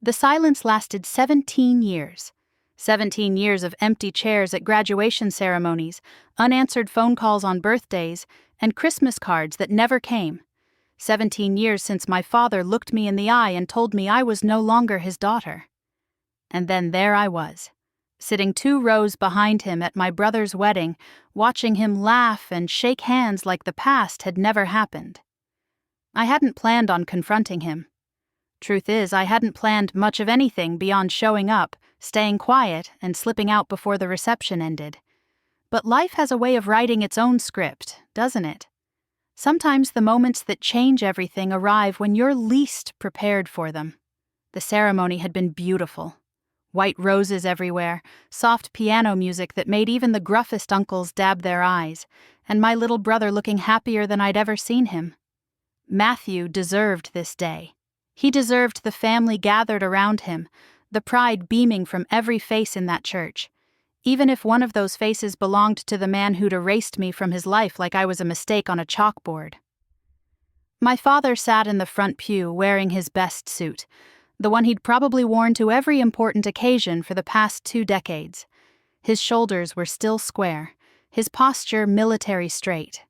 The silence lasted 17 years. 17 years of empty chairs at graduation ceremonies, unanswered phone calls on birthdays, and Christmas cards that never came. 17 years since my father looked me in the eye and told me I was no longer his daughter. And then there I was, sitting 2 rows behind him at my brother's wedding, watching him laugh and shake hands like the past had never happened. I hadn't planned on confronting him. Truth is, I hadn't planned much of anything beyond showing up, staying quiet, and slipping out before the reception ended. But life has a way of writing its own script, doesn't it? Sometimes the moments that change everything arrive when you're least prepared for them. The ceremony had been beautiful. White roses everywhere, soft piano music that made even the gruffest uncles dab their eyes, and my little brother looking happier than I'd ever seen him. Matthew deserved this day. He deserved the family gathered around him, the pride beaming from every face in that church, even if one of those faces belonged to the man who'd erased me from his life like I was a mistake on a chalkboard. My father sat in the front pew wearing his best suit, the one he'd probably worn to every important occasion for the past 2 decades. His shoulders were still square, his posture military straight.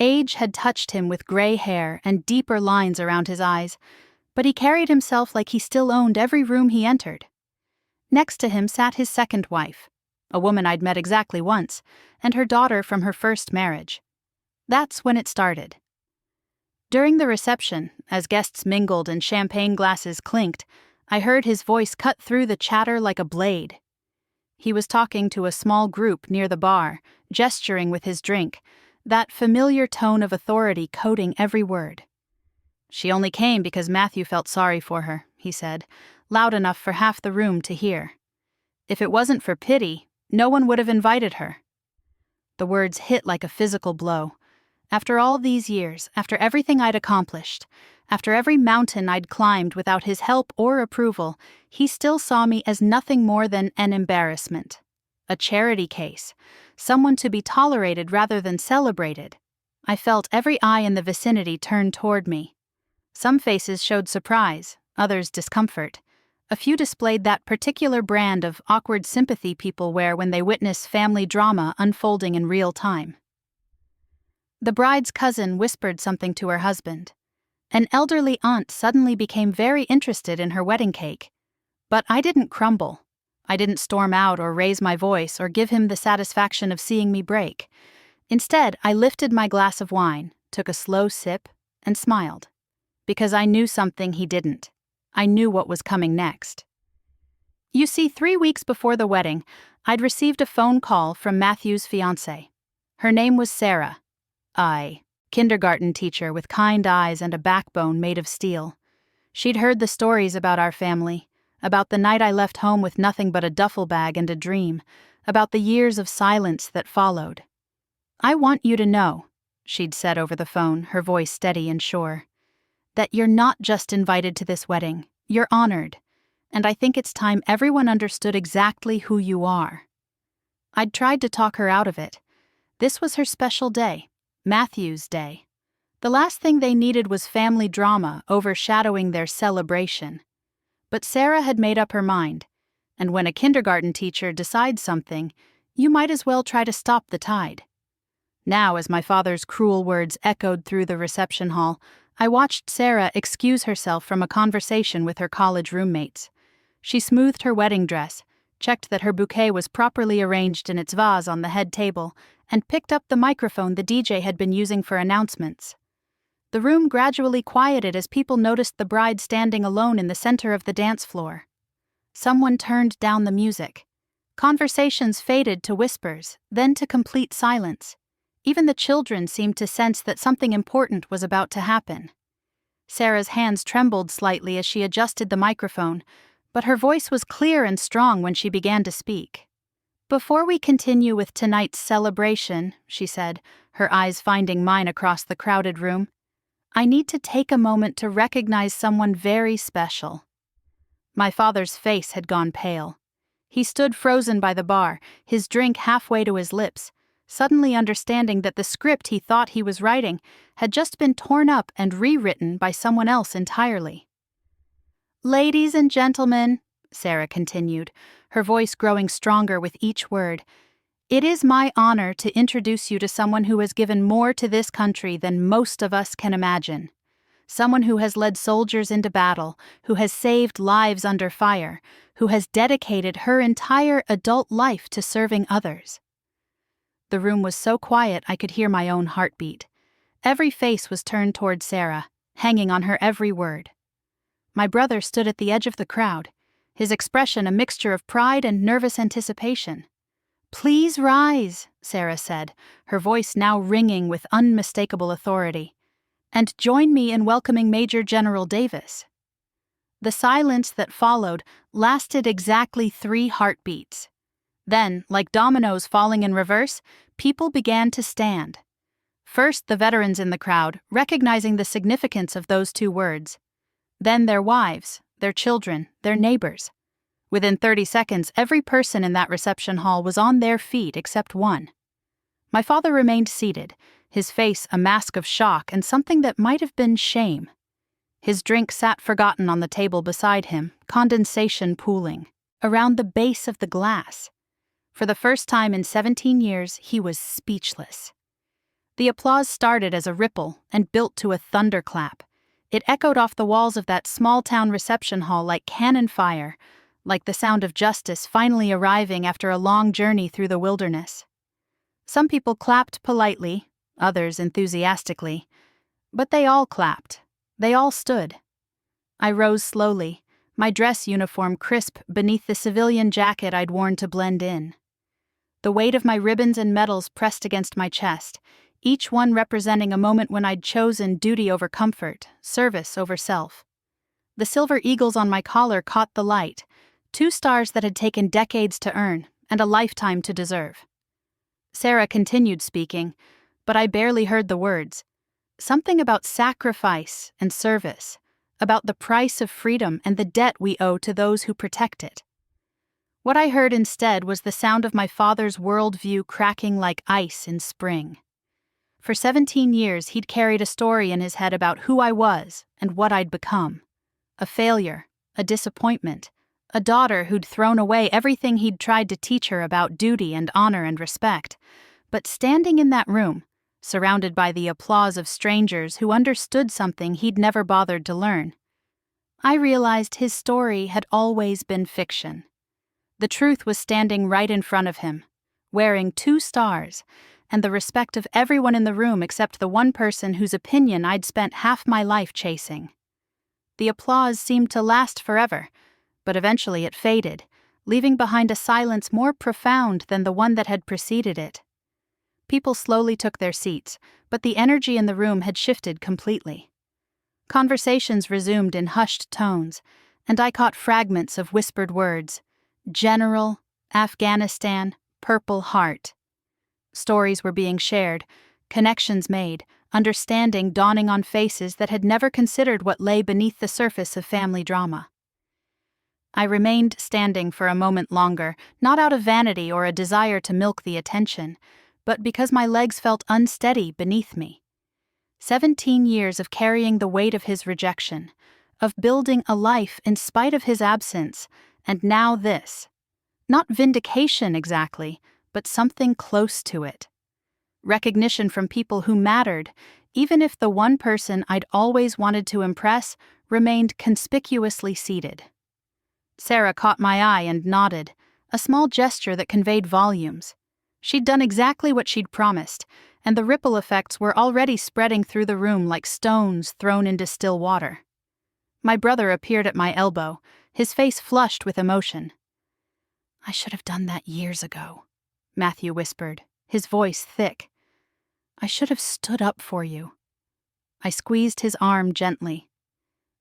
Age had touched him with gray hair and deeper lines around his eyes, but he carried himself like he still owned every room he entered. Next to him sat his second wife, a woman I'd met exactly once, and her daughter from her first marriage. That's when it started. During the reception, as guests mingled and champagne glasses clinked, I heard his voice cut through the chatter like a blade. He was talking to a small group near the bar, gesturing with his drink, that familiar tone of authority coding every word. "She only came because Matthew felt sorry for her," he said, loud enough for half the room to hear. "If it wasn't for pity, no one would have invited her." The words hit like a physical blow. After all these years, after everything I'd accomplished, after every mountain I'd climbed without his help or approval, he still saw me as nothing more than an embarrassment. A charity case. Someone to be tolerated rather than celebrated. I felt every eye in the vicinity turn toward me. Some faces showed surprise, others discomfort. A few displayed that particular brand of awkward sympathy people wear when they witness family drama unfolding in real time. The bride's cousin whispered something to her husband. An elderly aunt suddenly became very interested in her wedding cake. But I didn't crumble. I didn't storm out or raise my voice or give him the satisfaction of seeing me break. Instead, I lifted my glass of wine, took a slow sip, and smiled. Because I knew something he didn't. I knew what was coming next. You see, 3 weeks before the wedding, I'd received a phone call from Matthew's fiancée. Her name was Sarah. Kindergarten teacher with kind eyes and a backbone made of steel. She'd heard the stories about our family, about the night I left home with nothing but a duffel bag and a dream, about the years of silence that followed. "I want you to know," she'd said over the phone, her voice steady and sure, "that you're not just invited to this wedding, you're honored, and I think it's time everyone understood exactly who you are." I'd tried to talk her out of it. This was her special day, Matthew's day. The last thing they needed was family drama overshadowing their celebration. But Sarah had made up her mind, and when a kindergarten teacher decides something, you might as well try to stop the tide. Now, as my father's cruel words echoed through the reception hall, I watched Sarah excuse herself from a conversation with her college roommates. She smoothed her wedding dress, checked that her bouquet was properly arranged in its vase on the head table, and picked up the microphone the DJ had been using for announcements. The room gradually quieted as people noticed the bride standing alone in the center of the dance floor. Someone turned down the music. Conversations faded to whispers, then to complete silence. Even the children seemed to sense that something important was about to happen. Sarah's hands trembled slightly as she adjusted the microphone, but her voice was clear and strong when she began to speak. "Before we continue with tonight's celebration," she said, her eyes finding mine across the crowded room, "I need to take a moment to recognize someone very special." My father's face had gone pale. He stood frozen by the bar, his drink halfway to his lips, suddenly understanding that the script he thought he was writing had just been torn up and rewritten by someone else entirely. Ladies and gentlemen, Sarah continued, her voice growing stronger with each word, it is my honor to introduce you to someone who has given more to this country than most of us can imagine. Someone who has led soldiers into battle, who has saved lives under fire, who has dedicated her entire adult life to serving others. The room was so quiet I could hear my own heartbeat. Every face was turned toward Sarah, hanging on her every word. My brother stood at the edge of the crowd, his expression a mixture of pride and nervous anticipation. "Please rise," Sarah said, her voice now ringing with unmistakable authority, "and join me in welcoming Major General Davis." The silence that followed lasted exactly 3 heartbeats. Then, like dominoes falling in reverse, people began to stand. First, the veterans in the crowd, recognizing the significance of those 2 words. Then their wives, their children, their neighbors. Within 30 seconds, every person in that reception hall was on their feet except one. My father remained seated, his face a mask of shock and something that might have been shame. His drink sat forgotten on the table beside him, condensation pooling around the base of the glass. For the first time in 17 years, he was speechless. The applause started as a ripple and built to a thunderclap. It echoed off the walls of that small-town reception hall like cannon fire, like the sound of justice finally arriving after a long journey through the wilderness. Some people clapped politely, others enthusiastically, but they all clapped. They all stood. I rose slowly, my dress uniform crisp beneath the civilian jacket I'd worn to blend in. The weight of my ribbons and medals pressed against my chest, each one representing a moment when I'd chosen duty over comfort, service over self. The silver eagles on my collar caught the light, 2 stars that had taken decades to earn and a lifetime to deserve. Sarah continued speaking, but I barely heard the words. Something about sacrifice and service, about the price of freedom and the debt we owe to those who protect it. What I heard instead was the sound of my father's worldview cracking like ice in spring. For 17 years, he'd carried a story in his head about who I was and what I'd become. A failure, a disappointment, a daughter who'd thrown away everything he'd tried to teach her about duty and honor and respect. But standing in that room, surrounded by the applause of strangers who understood something he'd never bothered to learn, I realized his story had always been fiction. The truth was standing right in front of him, wearing 2 stars, and the respect of everyone in the room except the one person whose opinion I'd spent half my life chasing. The applause seemed to last forever, but eventually it faded, leaving behind a silence more profound than the one that had preceded it. People slowly took their seats, but the energy in the room had shifted completely. Conversations resumed in hushed tones, and I caught fragments of whispered words: General, Afghanistan, Purple Heart. Stories were being shared, connections made, understanding dawning on faces that had never considered what lay beneath the surface of family drama. I remained standing for a moment longer, not out of vanity or a desire to milk the attention, but because my legs felt unsteady beneath me. 17 years of carrying the weight of his rejection, of building a life in spite of his absence, and now this. Not vindication exactly, but something close to it. Recognition from people who mattered, even if the one person I'd always wanted to impress remained conspicuously seated. Sarah caught my eye and nodded, a small gesture that conveyed volumes. She'd done exactly what she'd promised, and the ripple effects were already spreading through the room like stones thrown into still water. My brother appeared at my elbow, his face flushed with emotion. "I should have done that years ago," Matthew whispered, his voice thick. "I should have stood up for you." I squeezed his arm gently.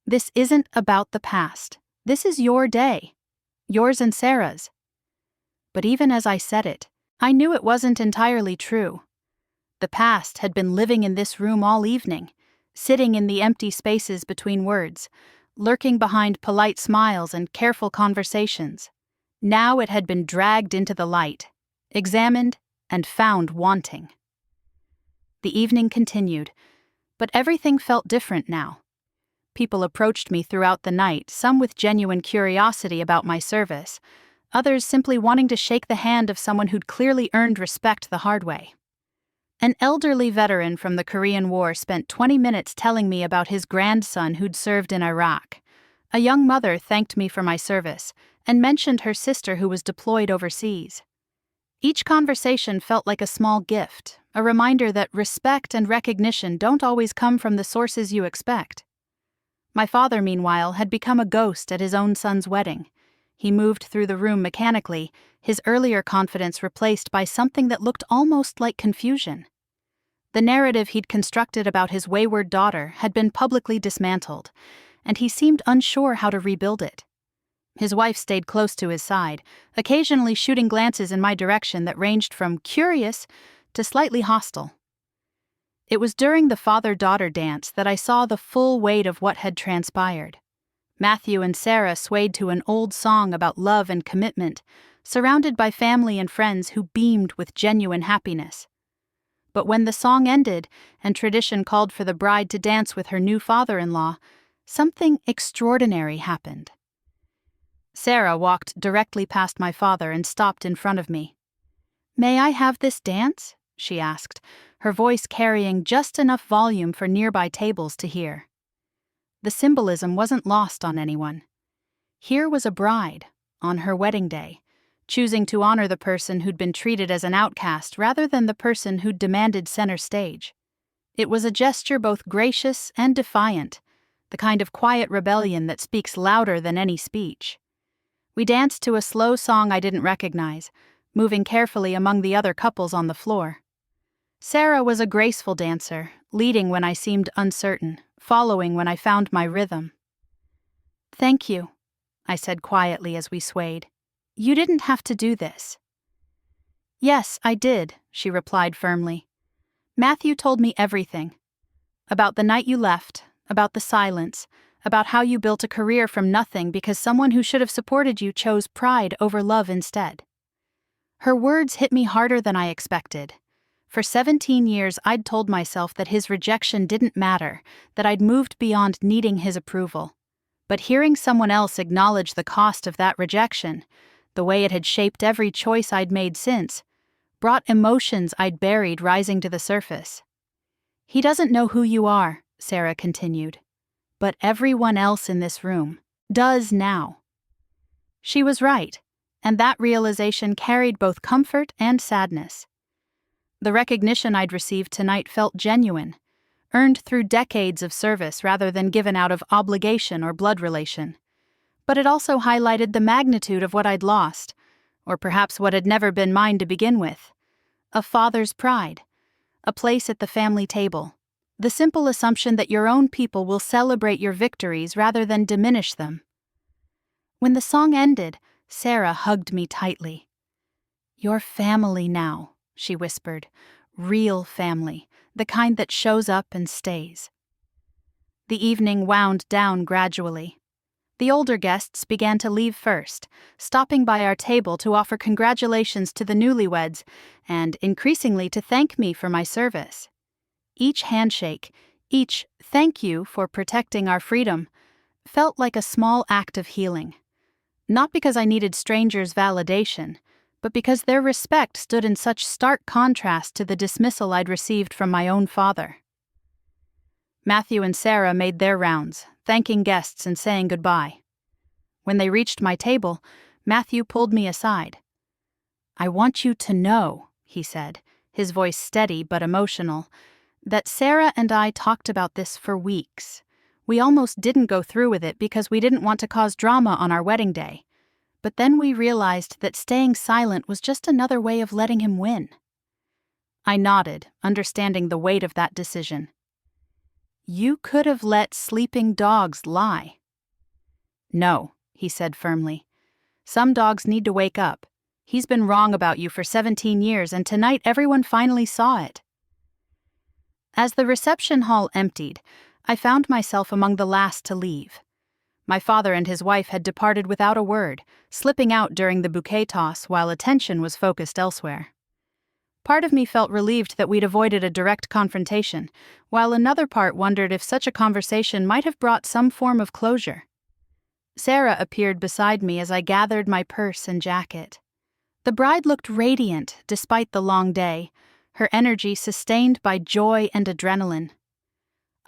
"This isn't about the past. This is your day. Yours and Sarah's." But even as I said it, I knew it wasn't entirely true. The past had been living in this room all evening, sitting in the empty spaces between words, lurking behind polite smiles and careful conversations. Now it had been dragged into the light, examined, and found wanting. The evening continued, but everything felt different now. people approached me throughout the night, some with genuine curiosity about my service, others simply wanting to shake the hand of someone who'd clearly earned respect the hard way. An elderly veteran from the Korean War spent 20 minutes telling me about his grandson who'd served in Iraq. A young mother thanked me for my service and mentioned her sister who was deployed overseas. Each conversation felt like a small gift, a reminder that respect and recognition don't always come from the sources you expect. My father, meanwhile, had become a ghost at his own son's wedding. He moved through the room mechanically, his earlier confidence replaced by something that looked almost like confusion. The narrative he'd constructed about his wayward daughter had been publicly dismantled, and he seemed unsure how to rebuild it. His wife stayed close to his side, occasionally shooting glances in my direction that ranged from curious to slightly hostile. It was during the father-daughter dance that I saw the full weight of what had transpired. Matthew and Sarah swayed to an old song about love and commitment, surrounded by family and friends who beamed with genuine happiness. But when the song ended and tradition called for the bride to dance with her new father-in-law, something extraordinary happened. Sarah walked directly past my father and stopped in front of me. "May I have this dance?" she asked, her voice carrying just enough volume for nearby tables to hear. The symbolism wasn't lost on anyone. Here was a bride, on her wedding day, choosing to honor the person who'd been treated as an outcast rather than the person who'd demanded center stage. It was a gesture both gracious and defiant, the kind of quiet rebellion that speaks louder than any speech. We danced to a slow song I didn't recognize, moving carefully among the other couples on the floor. Sarah was a graceful dancer, leading when I seemed uncertain, following when I found my rhythm. "Thank you," I said quietly as we swayed. "You didn't have to do this." "Yes, I did," she replied firmly. "Matthew told me everything. About the night you left, about the silence, about how you built a career from nothing because someone who should have supported you chose pride over love instead." Her words hit me harder than I expected. For 17 years, I'd told myself that his rejection didn't matter, that I'd moved beyond needing his approval. But hearing someone else acknowledge the cost of that rejection, the way it had shaped every choice I'd made since, brought emotions I'd buried rising to the surface. "He doesn't know who you are," Sarah continued. "But everyone else in this room does now." She was right, and that realization carried both comfort and sadness. The recognition I'd received tonight felt genuine, earned through decades of service rather than given out of obligation or blood relation. But it also highlighted the magnitude of what I'd lost, or perhaps what had never been mine to begin with. A father's pride, a place at the family table, the simple assumption that your own people will celebrate your victories rather than diminish them. When the song ended, Sarah hugged me tightly. "You're family now," she whispered. "Real family, the kind that shows up and stays." The evening wound down gradually. The older guests began to leave first, stopping by our table to offer congratulations to the newlyweds and, increasingly, to thank me for my service. Each handshake, each "thank you for protecting our freedom," felt like a small act of healing. Not because I needed strangers' validation, but because their respect stood in such stark contrast to the dismissal I'd received from my own father. Matthew and Sarah made their rounds, thanking guests and saying goodbye. When they reached my table, Matthew pulled me aside. "I want you to know," he said, his voice steady but emotional, "that Sarah and I talked about this for weeks. We almost didn't go through with it because we didn't want to cause drama on our wedding day. But then we realized that staying silent was just another way of letting him win." I nodded, understanding the weight of that decision. "You could have let sleeping dogs lie." "No," he said firmly. "Some dogs need to wake up. He's been wrong about you for 17 years, and tonight everyone finally saw it." As the reception hall emptied, I found myself among the last to leave. My father and his wife had departed without a word, slipping out during the bouquet toss while attention was focused elsewhere. Part of me felt relieved that we'd avoided a direct confrontation, while another part wondered if such a conversation might have brought some form of closure. Sarah appeared beside me as I gathered my purse and jacket. The bride looked radiant despite the long day, her energy sustained by joy and adrenaline.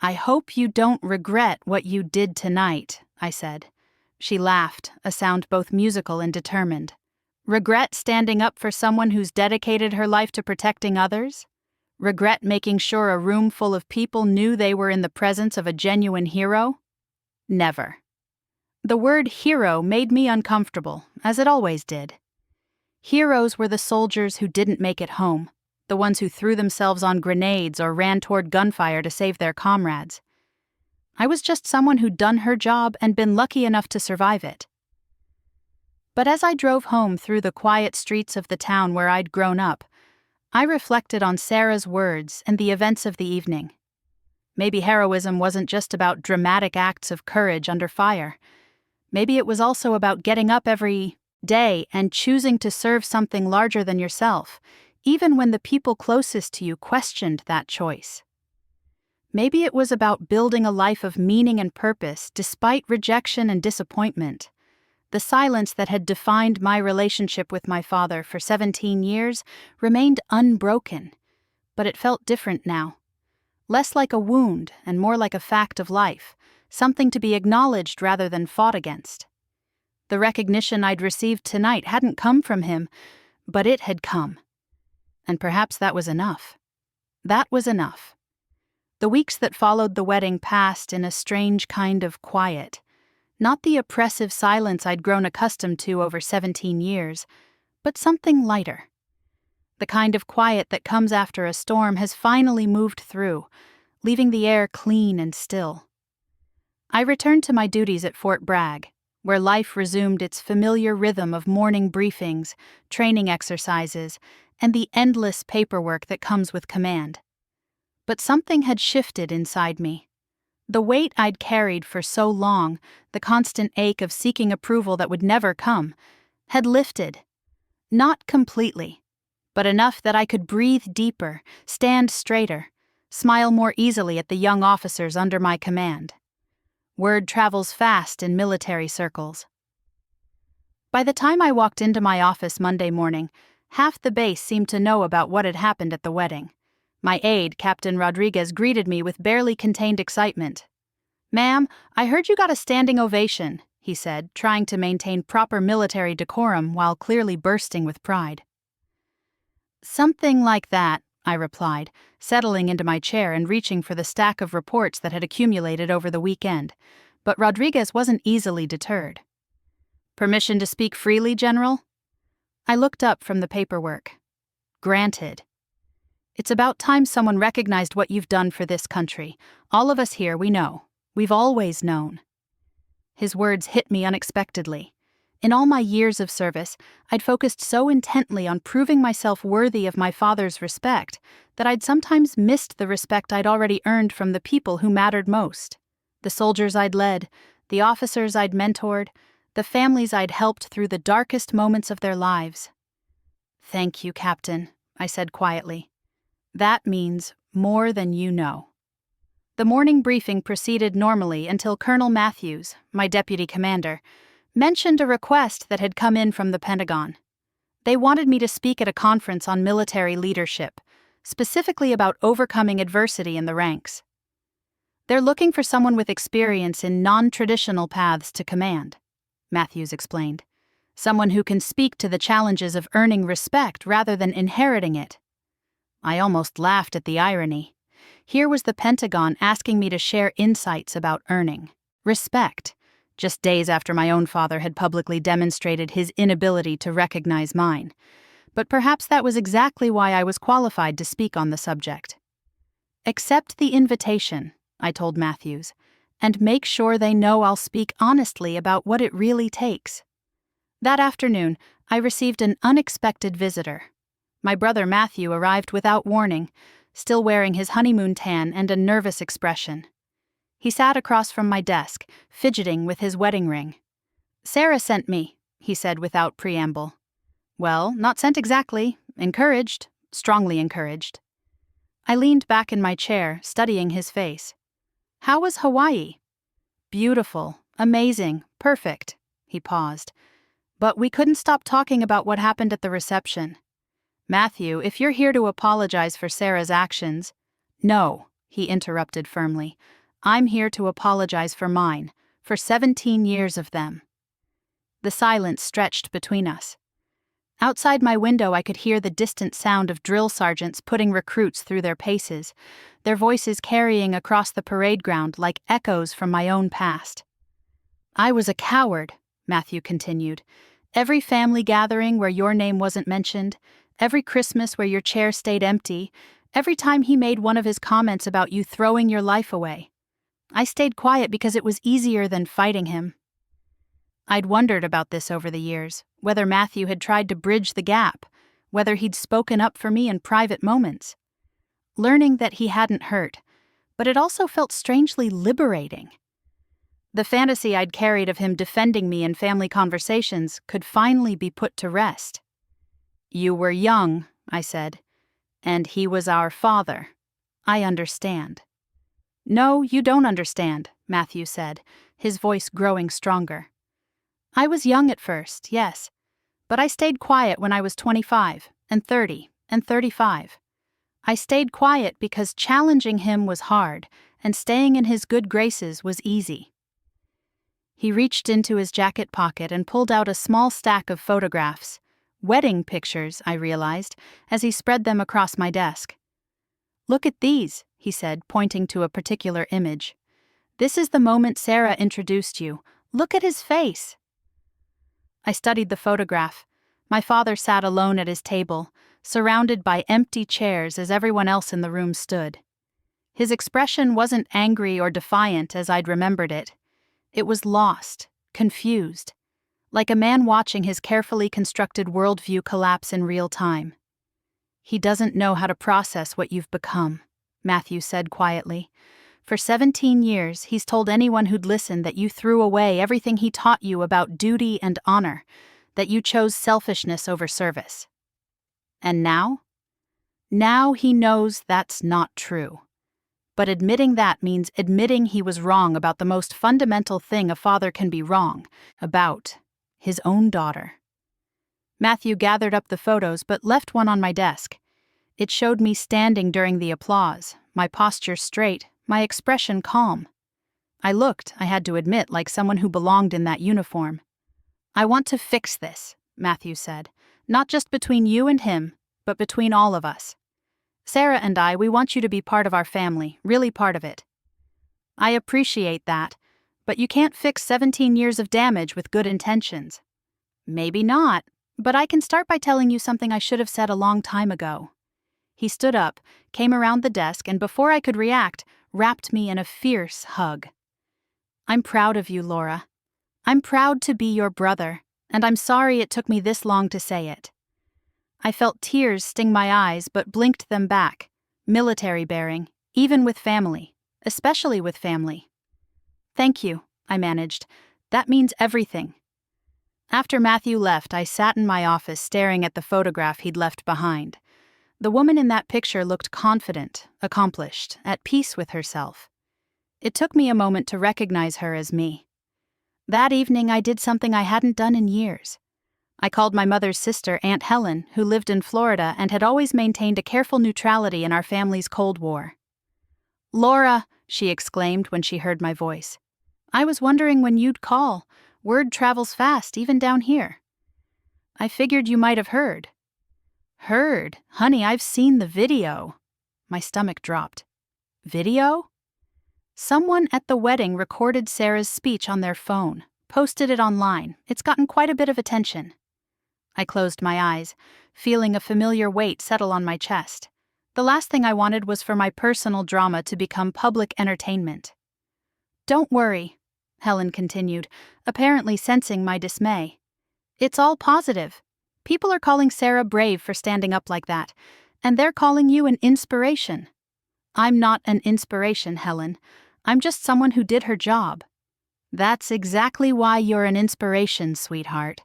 "I hope you don't regret what you did tonight," I said. She laughed, a sound both musical and determined. "Regret standing up for someone who's dedicated her life to protecting others? Regret making sure a room full of people knew they were in the presence of a genuine hero? Never." The word hero made me uncomfortable, as it always did. Heroes were the soldiers who didn't make it home, the ones who threw themselves on grenades or ran toward gunfire to save their comrades. I was just someone who'd done her job and been lucky enough to survive it. But as I drove home through the quiet streets of the town where I'd grown up, I reflected on Sarah's words and the events of the evening. Maybe heroism wasn't just about dramatic acts of courage under fire. Maybe it was also about getting up every day and choosing to serve something larger than yourself, even when the people closest to you questioned that choice. Maybe it was about building a life of meaning and purpose despite rejection and disappointment. The silence that had defined my relationship with my father for 17 years remained unbroken, but it felt different now. Less like a wound and more like a fact of life, something to be acknowledged rather than fought against. The recognition I'd received tonight hadn't come from him, but it had come. And perhaps that was enough. That was enough. The weeks that followed the wedding passed in a strange kind of quiet. Not the oppressive silence I'd grown accustomed to over 17 years, but something lighter. The kind of quiet that comes after a storm has finally moved through, leaving the air clean and still. I returned to my duties at Fort Bragg, where life resumed its familiar rhythm of morning briefings, training exercises, and the endless paperwork that comes with command. But something had shifted inside me. The weight I'd carried for so long, the constant ache of seeking approval that would never come, had lifted. Not completely, but enough that I could breathe deeper, stand straighter, smile more easily at the young officers under my command. Word travels fast in military circles. By the time I walked into my office Monday morning, half the base seemed to know about what had happened at the wedding. My aide, Captain Rodriguez, greeted me with barely contained excitement. "Ma'am, I heard you got a standing ovation," he said, trying to maintain proper military decorum while clearly bursting with pride. "Something like that," I replied, settling into my chair and reaching for the stack of reports that had accumulated over the weekend. But Rodriguez wasn't easily deterred. "Permission to speak freely, General?" I looked up from the paperwork. "Granted. It's about time someone recognized what you've done for this country. All of us here, we know. We've always known." His words hit me unexpectedly. In all my years of service, I'd focused so intently on proving myself worthy of my father's respect that I'd sometimes missed the respect I'd already earned from the people who mattered most. The soldiers I'd led, the officers I'd mentored, the families I'd helped through the darkest moments of their lives. "Thank you, Captain," I said quietly. "That means more than you know." The morning briefing proceeded normally until Colonel Matthews, my deputy commander, mentioned a request that had come in from the Pentagon. They wanted me to speak at a conference on military leadership, specifically about overcoming adversity in the ranks. "They're looking for someone with experience in non-traditional paths to command," Matthews explained. "Someone who can speak to the challenges of earning respect rather than inheriting it." I almost laughed at the irony. Here was the Pentagon asking me to share insights about earning respect, just days after my own father had publicly demonstrated his inability to recognize mine. But perhaps that was exactly why I was qualified to speak on the subject. "Accept the invitation," I told Matthews, "and make sure they know I'll speak honestly about what it really takes." That afternoon, I received an unexpected visitor. My brother Matthew arrived without warning, still wearing his honeymoon tan and a nervous expression. He sat across from my desk, fidgeting with his wedding ring. "Sarah sent me," he said without preamble. "Well, not sent exactly, encouraged, strongly encouraged. I leaned back in my chair, studying his face. How was Hawaii? Beautiful, amazing, perfect. He paused. But we couldn't stop talking about what happened at the reception. Matthew, if you're here to apologize for Sarah's actions— No, he interrupted firmly. I'm here to apologize for mine, for 17 years of them. The silence stretched between us. Outside my window I could hear the distant sound of drill sergeants putting recruits through their paces, their voices carrying across the parade ground like echoes from my own past. I was a coward, Matthew continued. Every family gathering where your name wasn't mentioned, every Christmas where your chair stayed empty, every time he made one of his comments about you throwing your life away. I stayed quiet because it was easier than fighting him. I'd wondered about this over the years, whether Matthew had tried to bridge the gap, whether he'd spoken up for me in private moments. Learning that he hadn't hurt, but it also felt strangely liberating. The fantasy I'd carried of him defending me in family conversations could finally be put to rest. You were young, I said, and he was our father. I understand. No, you don't understand, Matthew said, his voice growing stronger. I was young at first, yes, but I stayed quiet when I was 25, and 30, and 35. I stayed quiet because challenging him was hard, and staying in his good graces was easy. He reached into his jacket pocket and pulled out a small stack of photographs, wedding pictures, I realized, as he spread them across my desk. Look at these, he said, pointing to a particular image. This is the moment Sarah introduced you. Look at his face. I studied the photograph. My father sat alone at his table, surrounded by empty chairs as everyone else in the room stood. His expression wasn't angry or defiant as I'd remembered it. It was lost, confused, like a man watching his carefully constructed worldview collapse in real time. He doesn't know how to process what you've become, Matthew said quietly. For 17 years, he's told anyone who'd listen that you threw away everything he taught you about duty and honor, that you chose selfishness over service. And now? Now he knows that's not true. But admitting that means admitting he was wrong about the most fundamental thing a father can be wrong about: his own daughter. Matthew gathered up the photos but left one on my desk. It showed me standing during the applause, my posture straight, my expression calm. I looked, I had to admit, like someone who belonged in that uniform. I want to fix this, Matthew said. Not just between you and him, but between all of us. Sarah and I, we want you to be part of our family, really part of it. I appreciate that, but you can't fix 17 years of damage with good intentions. Maybe not, but I can start by telling you something I should have said a long time ago. He stood up, came around the desk, and before I could react, wrapped me in a fierce hug. I'm proud of you, Laura. I'm proud to be your brother, and I'm sorry it took me this long to say it. I felt tears sting my eyes but blinked them back, military bearing, even with family, especially with family. Thank you, I managed. That means everything. After Matthew left, I sat in my office staring at the photograph he'd left behind. The woman in that picture looked confident, accomplished, at peace with herself. It took me a moment to recognize her as me. That evening I did something I hadn't done in years. I called my mother's sister, Aunt Helen, who lived in Florida and had always maintained a careful neutrality in our family's Cold War. Laura, she exclaimed when she heard my voice. I was wondering when you'd call. Word travels fast, even down here. I figured you might have heard. Heard? Honey, I've seen the video. My stomach dropped. Video? Someone at the wedding recorded Sarah's speech on their phone, posted it online. It's gotten quite a bit of attention. I closed my eyes, feeling a familiar weight settle on my chest. The last thing I wanted was for my personal drama to become public entertainment. Don't worry, Helen continued, apparently sensing my dismay. It's all positive. People are calling Sarah brave for standing up like that, and they're calling you an inspiration. I'm not an inspiration, Helen. I'm just someone who did her job. That's exactly why you're an inspiration, sweetheart.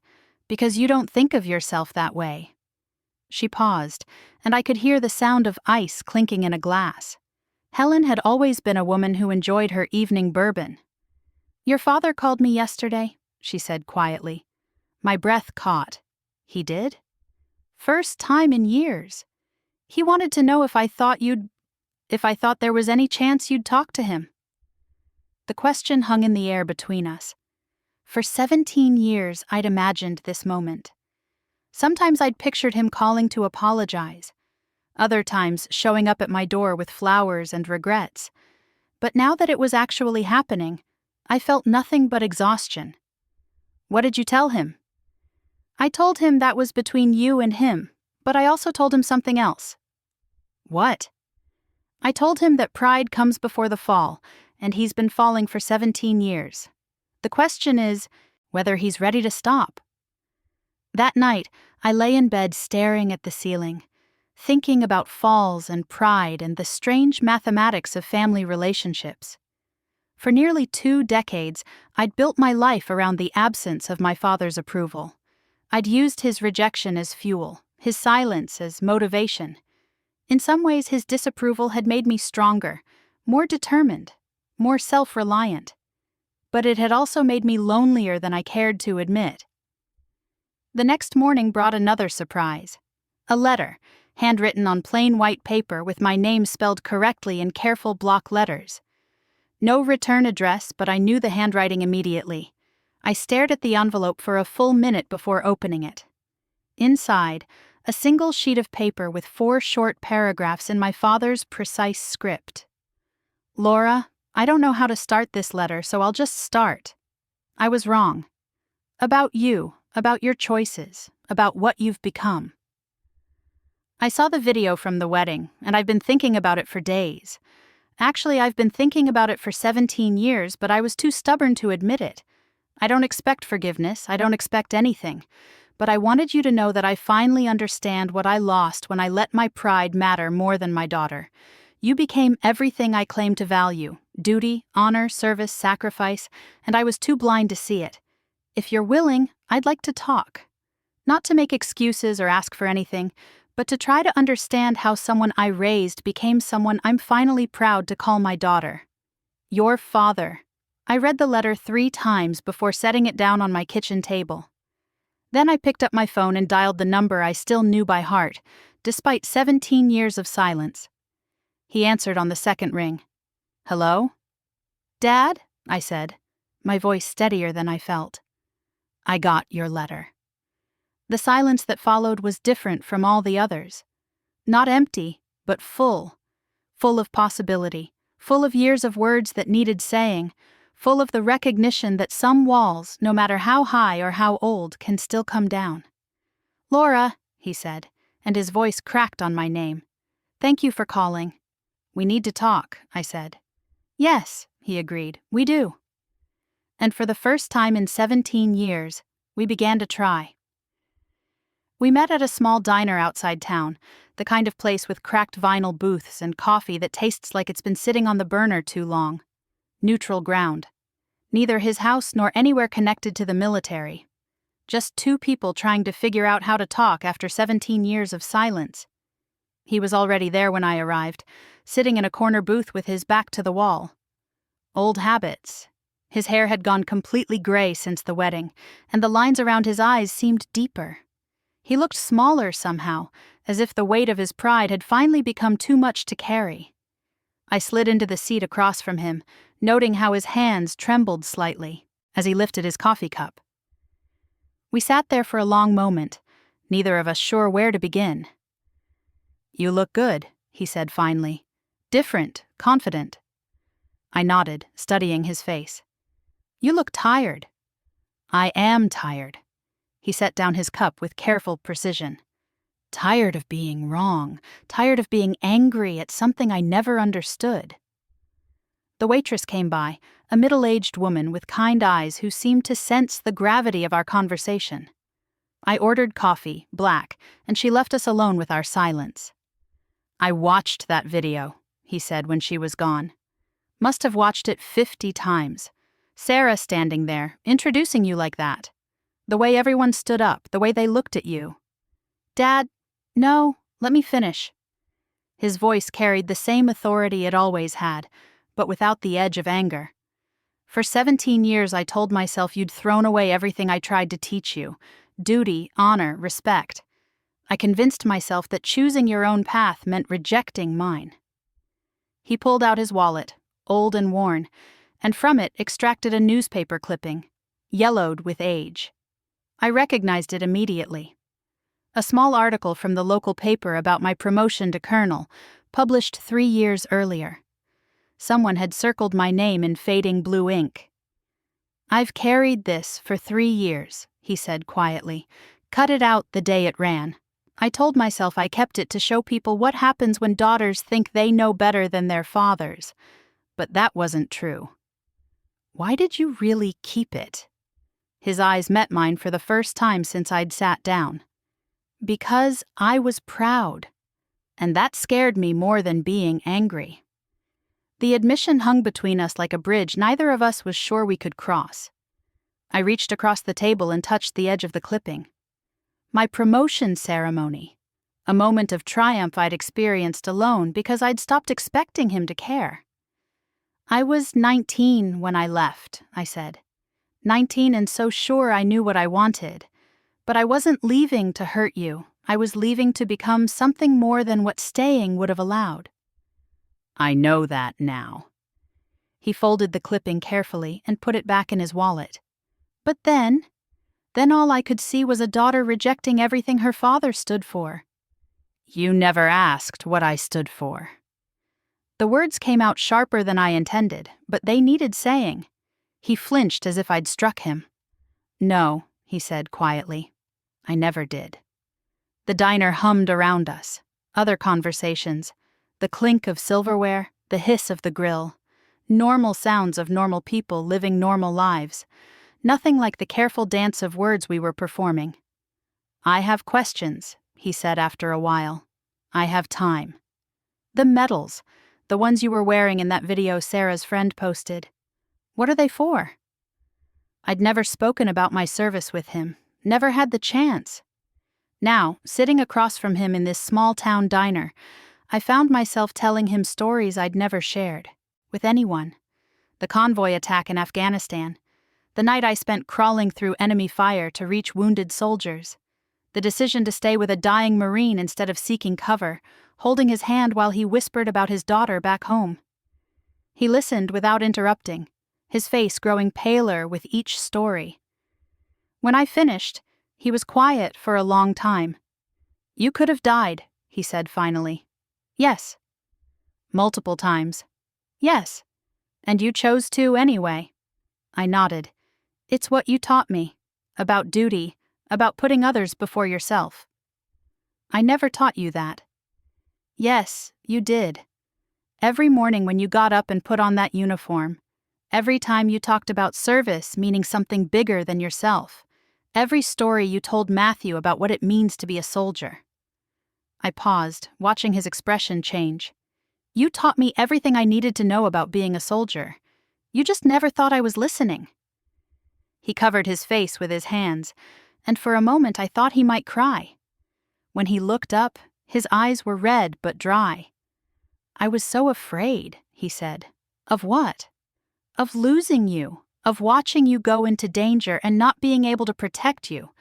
Because you don't think of yourself that way. She paused, and I could hear the sound of ice clinking in a glass. Helen had always been a woman who enjoyed her evening bourbon. "Your father called me yesterday," she said quietly. My breath caught. He did? First time in years. He wanted to know if I thought there was any chance you'd talk to him. The question hung in the air between us. For 17 years, I'd imagined this moment. Sometimes I'd pictured him calling to apologize. Other times, showing up at my door with flowers and regrets. But now that it was actually happening, I felt nothing but exhaustion. "What did you tell him?" "I told him that was between you and him, but I also told him something else." "What?" "I told him that pride comes before the fall, and he's been falling for 17 years. The question is whether he's ready to stop." That night, I lay in bed staring at the ceiling, thinking about falls and pride and the strange mathematics of family relationships. For nearly 2 decades, I'd built my life around the absence of my father's approval. I'd used his rejection as fuel, his silence as motivation. In some ways, his disapproval had made me stronger, more determined, more self-reliant. But it had also made me lonelier than I cared to admit. The next morning brought another surprise. A letter, handwritten on plain white paper with my name spelled correctly in careful block letters. No return address, but I knew the handwriting immediately. I stared at the envelope for a full minute before opening it. Inside, a single sheet of paper with 4 short paragraphs in my father's precise script. "Laura, I don't know how to start this letter, so I'll just start. I was wrong. About you, about your choices, about what you've become. I saw the video from the wedding, and I've been thinking about it for days. Actually, I've been thinking about it for 17 years, but I was too stubborn to admit it. I don't expect forgiveness, I don't expect anything, but I wanted you to know that I finally understand what I lost when I let my pride matter more than my daughter. You became everything I claimed to value: duty, honor, service, sacrifice, and I was too blind to see it. If you're willing, I'd like to talk. Not to make excuses or ask for anything, but to try to understand how someone I raised became someone I'm finally proud to call my daughter. Your father." I read the letter 3 times before setting it down on my kitchen table. Then I picked up my phone and dialed the number I still knew by heart, despite 17 years of silence. He answered on the second ring. "Hello?" "Dad?" I said, my voice steadier than I felt. "I got your letter." The silence that followed was different from all the others. Not empty, but full. Full of possibility, full of years of words that needed saying, full of the recognition that some walls, no matter how high or how old, can still come down. "Laura," he said, and his voice cracked on my name. "Thank you for calling." "We need to talk," I said. "Yes," he agreed, "we do." And for the first time in 17 years, we began to try. We met at a small diner outside town, the kind of place with cracked vinyl booths and coffee that tastes like it's been sitting on the burner too long. Neutral ground. Neither his house nor anywhere connected to the military. Just 2 people trying to figure out how to talk after 17 years of silence. He was already there when I arrived, sitting in a corner booth with his back to the wall. Old habits. His hair had gone completely gray since the wedding, and the lines around his eyes seemed deeper. He looked smaller somehow, as if the weight of his pride had finally become too much to carry. I slid into the seat across from him, noting how his hands trembled slightly as he lifted his coffee cup. We sat there for a long moment, neither of us sure where to begin. "You look good," he said finally. "Different, confident." I nodded, studying his face. "You look tired." "I am tired." He set down his cup with careful precision. "Tired of being wrong, tired of being angry at something I never understood." The waitress came by, a middle-aged woman with kind eyes who seemed to sense the gravity of our conversation. I ordered coffee, black, and she left us alone with our silence. "I watched that video," he said when she was gone. "Must have watched it 50 times. Sarah standing there, introducing you like that. The way everyone stood up, the way they looked at you." "Dad, No, let me finish. His voice carried the same authority it always had, but without the edge of anger. For 17 years I told myself you'd thrown away everything I tried to teach you: duty, honor, respect. I convinced myself that choosing your own path meant rejecting mine. He pulled out his wallet, old and worn, and from it extracted a newspaper clipping, yellowed with age. I recognized it immediately. A small article from the local paper about my promotion to colonel, published 3 years earlier. Someone had circled my name in fading blue ink. "I've carried this for 3 years," he said quietly. "Cut it out the day it ran." I told myself I kept it to show people what happens when daughters think they know better than their fathers. But that wasn't true. "Why did you really keep it?" His eyes met mine for the first time since I'd sat down. "Because I was proud. And that scared me more than being angry." The admission hung between us like a bridge neither of us was sure we could cross. I reached across the table and touched the edge of the clipping. My promotion ceremony. A moment of triumph I'd experienced alone because I'd stopped expecting him to care. "I was 19 when I left," I said. 19 and so sure I knew what I wanted. But I wasn't leaving to hurt you. I was leaving to become something more than what staying would have allowed. "I know that now." He folded the clipping carefully and put it back in his wallet. But then all I could see was a daughter rejecting everything her father stood for. "You never asked what I stood for." The words came out sharper than I intended, but they needed saying. He flinched as if I'd struck him. "No," he said quietly. "I never did." The diner hummed around us. Other conversations. The clink of silverware, the hiss of the grill. Normal sounds of normal people living normal lives. Nothing like the careful dance of words we were performing. "I have questions," he said after a while. "I have time." "The medals, the ones you were wearing in that video Sarah's friend posted. What are they for?" I'd never spoken about my service with him, never had the chance. Now, sitting across from him in this small-town diner, I found myself telling him stories I'd never shared, with anyone. The convoy attack in Afghanistan. The night I spent crawling through enemy fire to reach wounded soldiers. The decision to stay with a dying Marine instead of seeking cover, holding his hand while he whispered about his daughter back home. He listened without interrupting, his face growing paler with each story. When I finished, he was quiet for a long time. "You could have died," he said finally. "Yes." "Multiple times." "Yes." "And you chose to anyway." I nodded. "It's what you taught me. About duty, about putting others before yourself." "I never taught you that." "Yes, you did. Every morning when you got up and put on that uniform. Every time you talked about service meaning something bigger than yourself. Every story you told Matthew about what it means to be a soldier." I paused, watching his expression change. "You taught me everything I needed to know about being a soldier. You just never thought I was listening." He covered his face with his hands, and for a moment I thought he might cry. When he looked up, his eyes were red but dry. "I was so afraid," he said. "Of what?" "Of losing you, of watching you go into danger and not being able to protect you.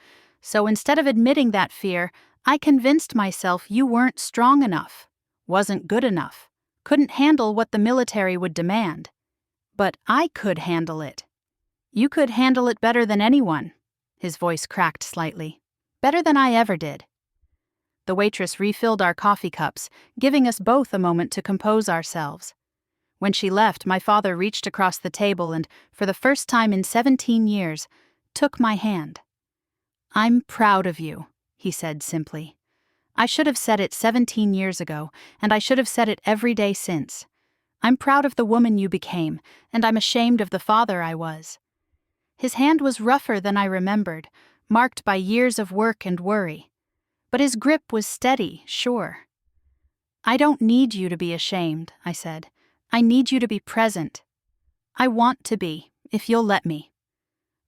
So instead of admitting that fear, I convinced myself you weren't strong enough, wasn't good enough, couldn't handle what the military would demand. But I could handle it." "You could handle it better than anyone." His voice cracked slightly. "Better than I ever did." The waitress refilled our coffee cups, giving us both a moment to compose ourselves. When she left, my father reached across the table and, for the first time in 17 years, took my hand. "I'm proud of you," he said simply. "I should have said it 17 years ago, and I should have said it every day since. I'm proud of the woman you became, and I'm ashamed of the father I was." His hand was rougher than I remembered, marked by years of work and worry. But his grip was steady, sure. "I don't need you to be ashamed," I said. "I need you to be present. I want to be, if you'll let me."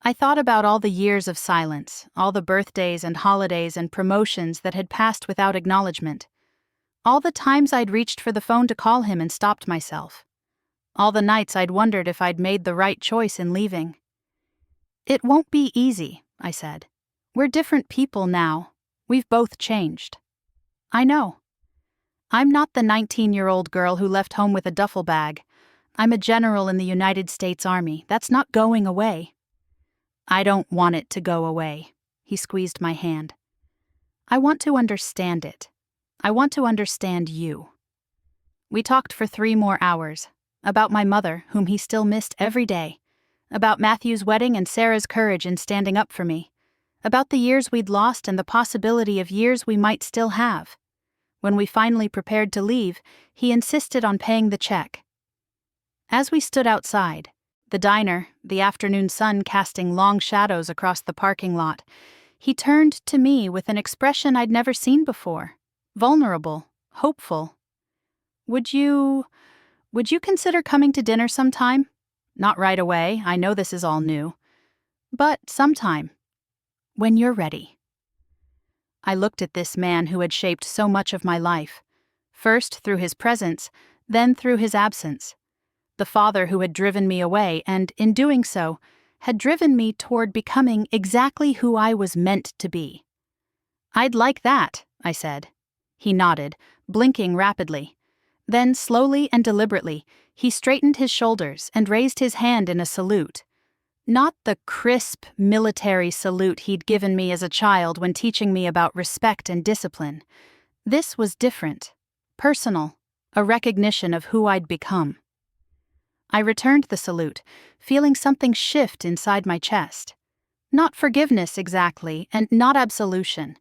I thought about all the years of silence, all the birthdays and holidays and promotions that had passed without acknowledgement, all the times I'd reached for the phone to call him and stopped myself, all the nights I'd wondered if I'd made the right choice in leaving. "It won't be easy," I said. "We're different people now. We've both changed." "I know. I'm not the 19-year-old girl who left home with a duffel bag. I'm a general in the United States Army. That's not going away." "I don't want it to go away." He squeezed my hand. "I want to understand it. I want to understand you." We talked for 3 more hours, about my mother, whom he still missed every day, about Matthew's wedding and Sarah's courage in standing up for me, about the years we'd lost and the possibility of years we might still have. When we finally prepared to leave, he insisted on paying the check. As we stood outside, the diner, the afternoon sun casting long shadows across the parking lot, he turned to me with an expression I'd never seen before, vulnerable, hopeful. Would you consider coming to dinner sometime? Not right away, I know this is all new. But sometime. When you're ready." I looked at this man who had shaped so much of my life, first through his presence, then through his absence. The father who had driven me away and, in doing so, had driven me toward becoming exactly who I was meant to be. "I'd like that," I said. He nodded, blinking rapidly. Then, slowly and deliberately, he straightened his shoulders and raised his hand in a salute. Not the crisp, military salute he'd given me as a child when teaching me about respect and discipline. This was different, personal, a recognition of who I'd become. I returned the salute, feeling something shift inside my chest. Not forgiveness exactly, and not absolution,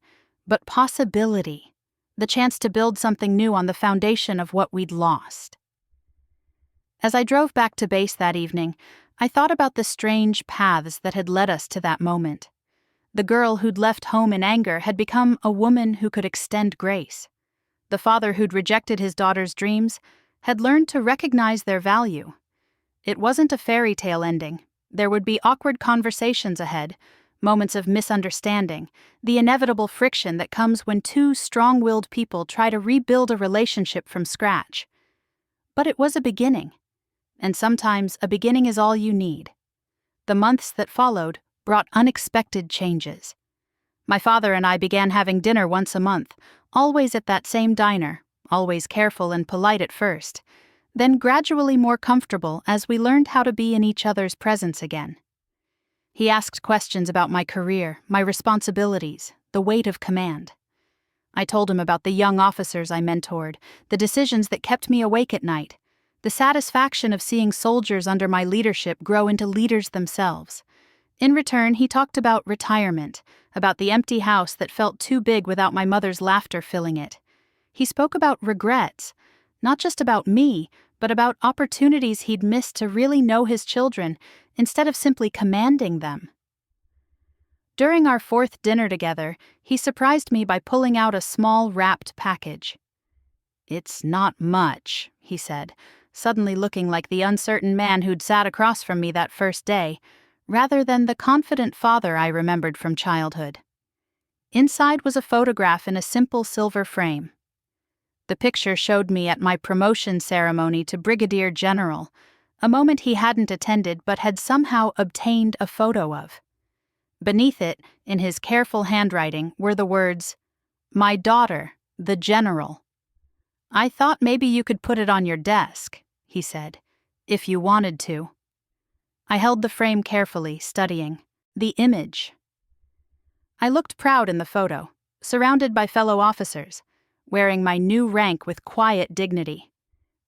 but possibility, the chance to build something new on the foundation of what we'd lost. As I drove back to base that evening, I thought about the strange paths that had led us to that moment. The girl who'd left home in anger had become a woman who could extend grace. The father who'd rejected his daughter's dreams had learned to recognize their value. It wasn't a fairy tale ending. There would be awkward conversations ahead, moments of misunderstanding, the inevitable friction that comes when 2 strong-willed people try to rebuild a relationship from scratch. But it was a beginning. And sometimes a beginning is all you need. The months that followed brought unexpected changes. My father and I began having dinner once a month, always at that same diner, always careful and polite at first, then gradually more comfortable as we learned how to be in each other's presence again. He asked questions about my career, my responsibilities, the weight of command. I told him about the young officers I mentored, the decisions that kept me awake at night, the satisfaction of seeing soldiers under my leadership grow into leaders themselves. In return, he talked about retirement, about the empty house that felt too big without my mother's laughter filling it. He spoke about regrets, not just about me, but about opportunities he'd missed to really know his children instead of simply commanding them. During our 4th dinner together, he surprised me by pulling out a small wrapped package. "It's not much," he said, suddenly looking like the uncertain man who'd sat across from me that first day, rather than the confident father I remembered from childhood. Inside was a photograph in a simple silver frame. The picture showed me at my promotion ceremony to Brigadier General, a moment he hadn't attended but had somehow obtained a photo of. Beneath it, in his careful handwriting, were the words, "My daughter, the General." "I thought maybe you could put it on your desk," he said, "if you wanted to." I held the frame carefully, studying. The image. I looked proud in the photo, surrounded by fellow officers, wearing my new rank with quiet dignity.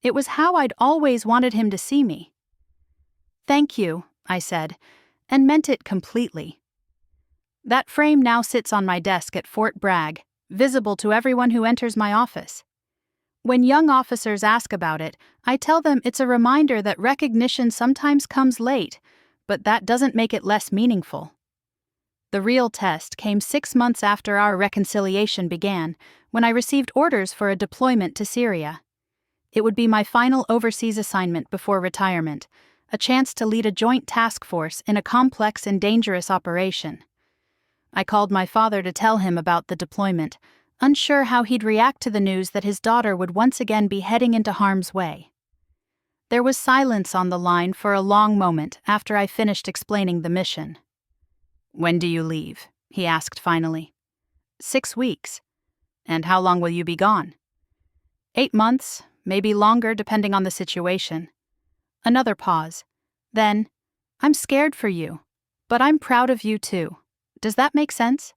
It was how I'd always wanted him to see me. "Thank you," I said, and meant it completely. That frame now sits on my desk at Fort Bragg, visible to everyone who enters my office. When young officers ask about it, I tell them it's a reminder that recognition sometimes comes late, but that doesn't make it less meaningful. The real test came 6 months after our reconciliation began, when I received orders for a deployment to Syria. It would be my final overseas assignment before retirement, a chance to lead a joint task force in a complex and dangerous operation. I called my father to tell him about the deployment, unsure how he'd react to the news that his daughter would once again be heading into harm's way. There was silence on the line for a long moment after I finished explaining the mission. "When do you leave?" he asked finally. 6 weeks. "And how long will you be gone?" 8 months, maybe longer depending on the situation. Another pause. Then, "I'm scared for you, but I'm proud of you too. Does that make sense?"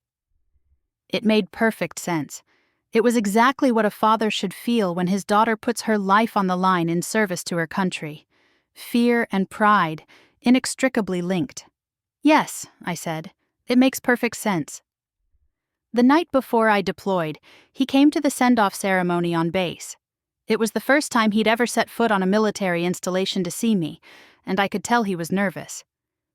It made perfect sense. It was exactly what a father should feel when his daughter puts her life on the line in service to her country. Fear and pride, inextricably linked. "Yes," I said, "it makes perfect sense." The night before I deployed, he came to the send-off ceremony on base. It was the first time he'd ever set foot on a military installation to see me, and I could tell he was nervous.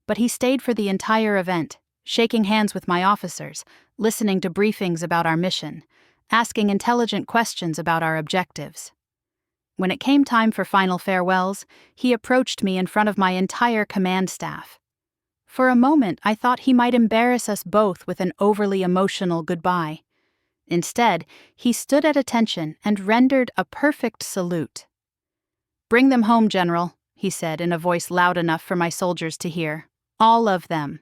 But he stayed for the entire event, shaking hands with my officers, listening to briefings about our mission, asking intelligent questions about our objectives. When it came time for final farewells, he approached me in front of my entire command staff. For a moment, I thought he might embarrass us both with an overly emotional goodbye. Instead, he stood at attention and rendered a perfect salute. "Bring them home, General," he said in a voice loud enough for my soldiers to hear. "All of them."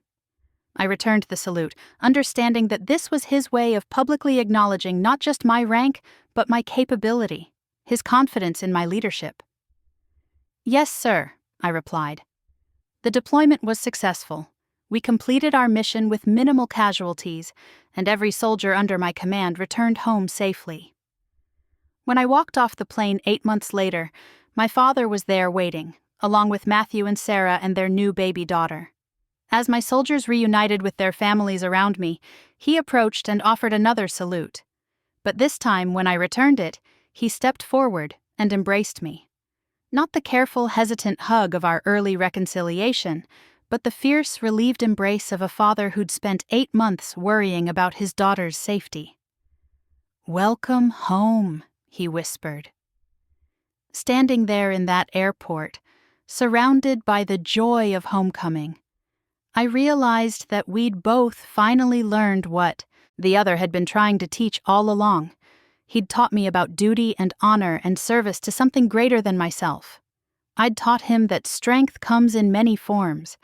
I returned the salute, understanding that this was his way of publicly acknowledging not just my rank, but my capability, his confidence in my leadership. "Yes, sir," I replied. The deployment was successful. We completed our mission with minimal casualties, and every soldier under my command returned home safely. When I walked off the plane 8 months later, my father was there waiting, along with Matthew and Sarah and their new baby daughter. As my soldiers reunited with their families around me, he approached and offered another salute. But this time, when I returned it, he stepped forward and embraced me. Not the careful, hesitant hug of our early reconciliation, but the fierce, relieved embrace of a father who'd spent 8 months worrying about his daughter's safety. "Welcome home," he whispered. Standing there in that airport, surrounded by the joy of homecoming, I realized that we'd both finally learned what the other had been trying to teach all along. He'd taught me about duty and honor and service to something greater than myself. I'd taught him that strength comes in many forms,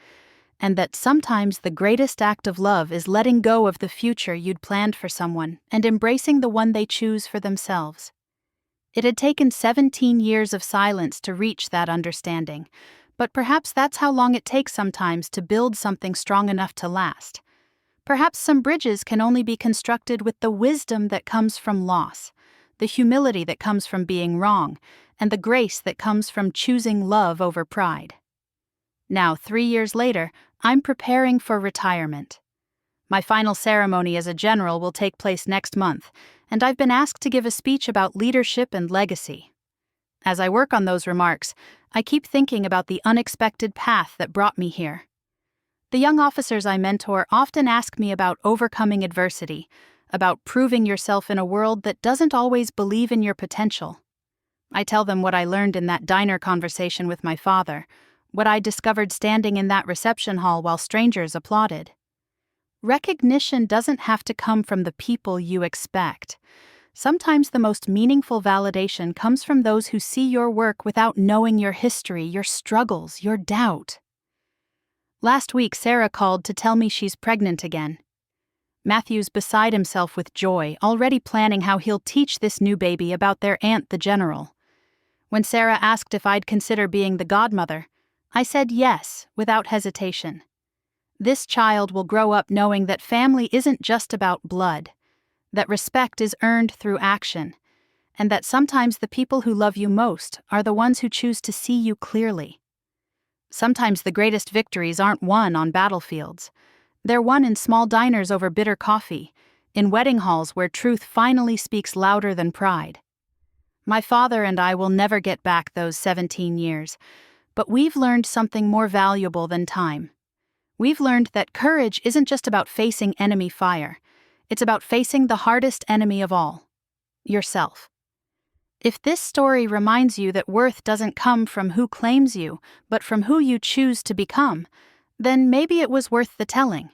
and that sometimes the greatest act of love is letting go of the future you'd planned for someone and embracing the one they choose for themselves. It had taken 17 years of silence to reach that understanding, but perhaps that's how long it takes sometimes to build something strong enough to last. Perhaps some bridges can only be constructed with the wisdom that comes from loss, the humility that comes from being wrong, and the grace that comes from choosing love over pride. Now, 3 years later, I'm preparing for retirement. My final ceremony as a general will take place next month, and I've been asked to give a speech about leadership and legacy. As I work on those remarks, I keep thinking about the unexpected path that brought me here. The young officers I mentor often ask me about overcoming adversity, about proving yourself in a world that doesn't always believe in your potential. I tell them what I learned in that diner conversation with my father, what I discovered standing in that reception hall while strangers applauded. Recognition doesn't have to come from the people you expect. Sometimes the most meaningful validation comes from those who see your work without knowing your history, your struggles, your doubt. Last week, Sarah called to tell me she's pregnant again. Matthew's beside himself with joy, already planning how he'll teach this new baby about their aunt, the general. When Sarah asked if I'd consider being the godmother, I said yes, without hesitation. This child will grow up knowing that family isn't just about blood, that respect is earned through action, and that sometimes the people who love you most are the ones who choose to see you clearly. Sometimes the greatest victories aren't won on battlefields. They're won in small diners over bitter coffee, in wedding halls where truth finally speaks louder than pride. My father and I will never get back those 17 years, but we've learned something more valuable than time. We've learned that courage isn't just about facing enemy fire. It's about facing the hardest enemy of all, yourself. If this story reminds you that worth doesn't come from who claims you, but from who you choose to become, then maybe it was worth the telling.